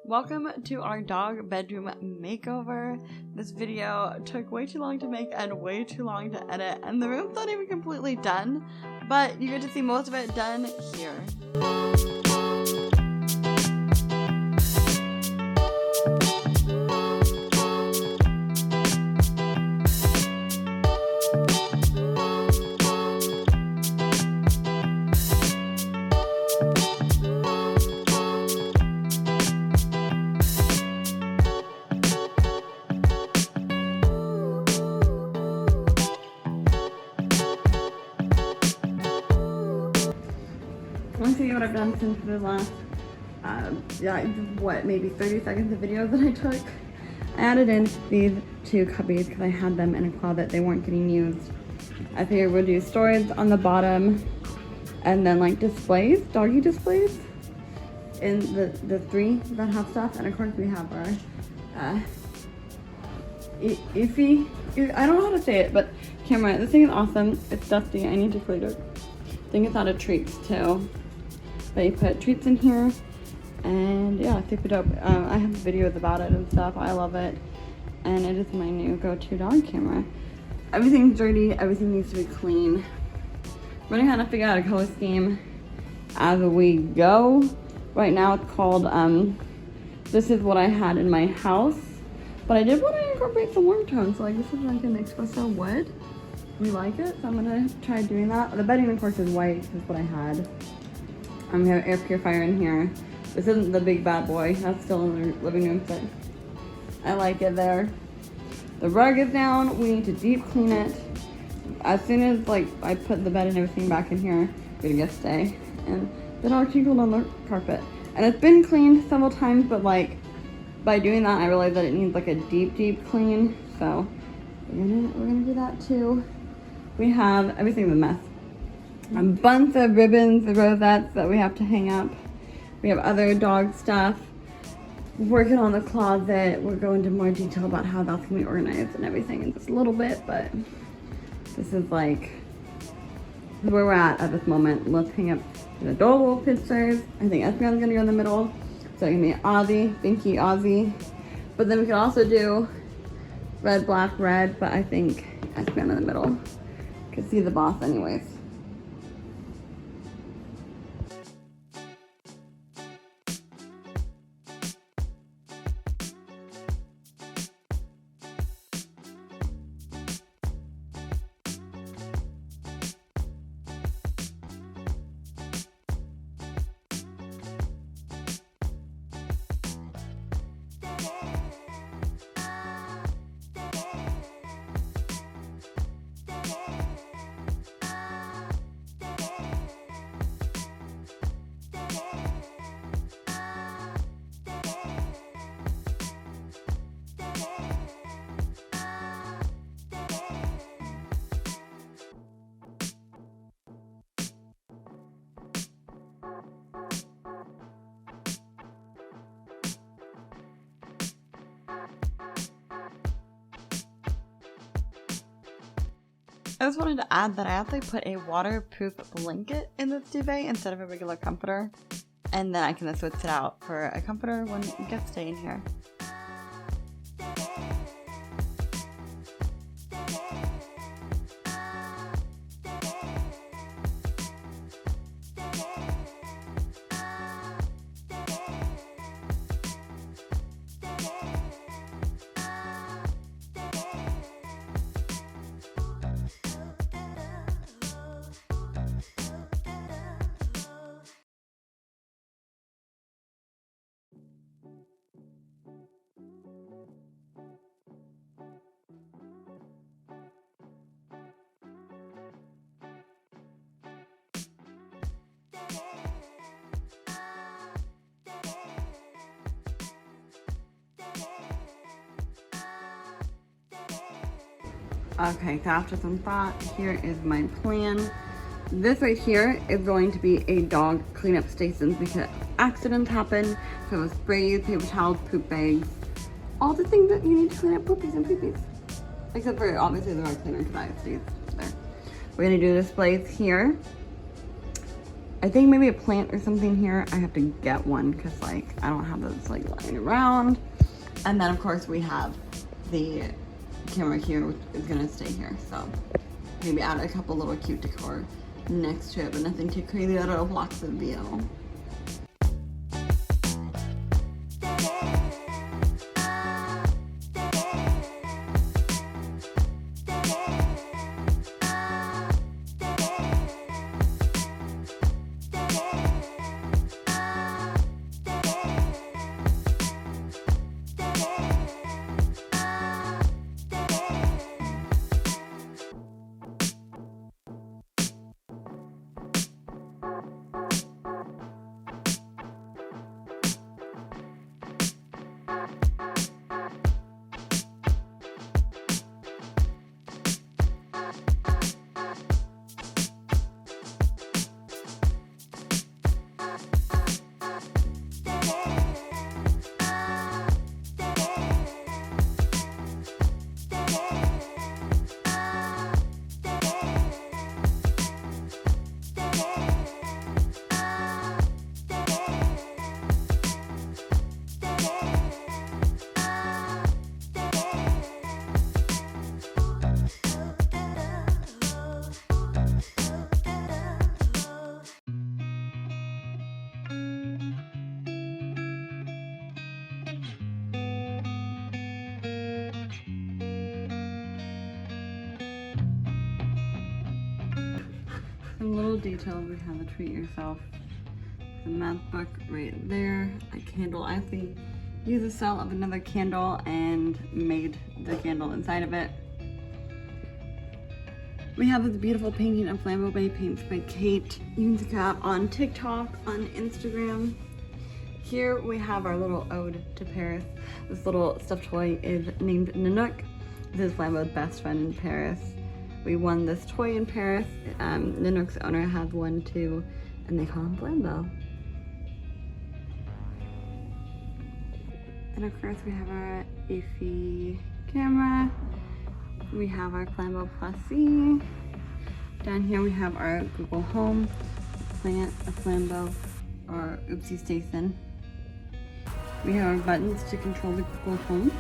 Welcome to our dog bedroom makeover. This video took way too long to make and way too long to edit, and the room's not even completely done, but you get to see most of it done here. Let me show you what I've done since the last, maybe 30 seconds of videos that I took. I added in these two cubbies because I had them in a closet. They weren't getting used. I figured we'll do storage on the bottom and then like displays, doggy displays in the three that have stuff. And of course we have our Ify, I don't know how to say it, but camera. This thing is awesome. It's dusty. I need to clean it. I think it's out of treats too. But you put treats in here, and yeah, super dope. I have videos about it and stuff. I love it, and it is my new go-to dog camera. Everything's dirty. Everything needs to be clean. We're gonna kind of figure out a color scheme as we go. Right now, it's called. This is what I had in my house, but I did want to incorporate some warm tones. So like this is like an espresso wood. We like it, so I'm gonna try doing that. The bedding, of course, is white. This is what I had. We have an air purifier in here. This isn't the big bad boy. That's still in the living room, but I like it there. The rug is down. We need to deep clean it. As soon as like I put the bed and everything back in here, we're gonna get stay. And the dog tinkled on the carpet. And it's been cleaned several times, but like by doing that, I realized that it needs like a deep clean. So we're gonna do that too. We have everything's a mess. A bunch of ribbons, the rosettes that we have to hang up. We have other dog stuff. Working on the closet. We'll go into more detail about how that's gonna be organized and everything in just a little bit, but this is like where we're at this moment. Let's hang up the adorable pictures. I think Espeon's gonna go in the middle. So it's gonna be Ozzy, Binky, Ozzy. But then we could also do red, black, red, but I think Espeon in the middle. Could see the boss anyways. I just wanted to add that I actually put a waterproof blanket in this duvet instead of a regular comforter, and then I can switch it out for a comforter when guests stay in here. Okay, so after some thought, here is my plan. This right here is going to be a dog cleanup station because accidents happen. So with sprays, paper towels, poop bags, all the things that you need to clean up poopies and poopies. Except for obviously the rug cleaner because I see it's there. We're gonna do displays here. I think maybe a plant or something here. I have to get one because like I don't have those like lying around. And then of course we have the camera here, which is gonna stay here. So maybe add a couple little cute decor next to it, but nothing too crazy that'll block the view. Some little details, we have a treat yourself. The math book right there, a candle. I actually used the cell of another candle and made the candle inside of it. We have this beautiful painting of Flambothedog paints by Kate. You can check out on TikTok, on Instagram. Here we have our little ode to Paris. This little stuffed toy is named Nanook. This is Flambo's best friend in Paris. We won this toy in Paris. Nanook's owner has one too, and they call him Flambo. And of course we have our Efi camera. We have our Flambo Plus C. Down here we have our Google Home, plant, a Flambo, or Oopsie Station. We have our buttons to control the Google Home.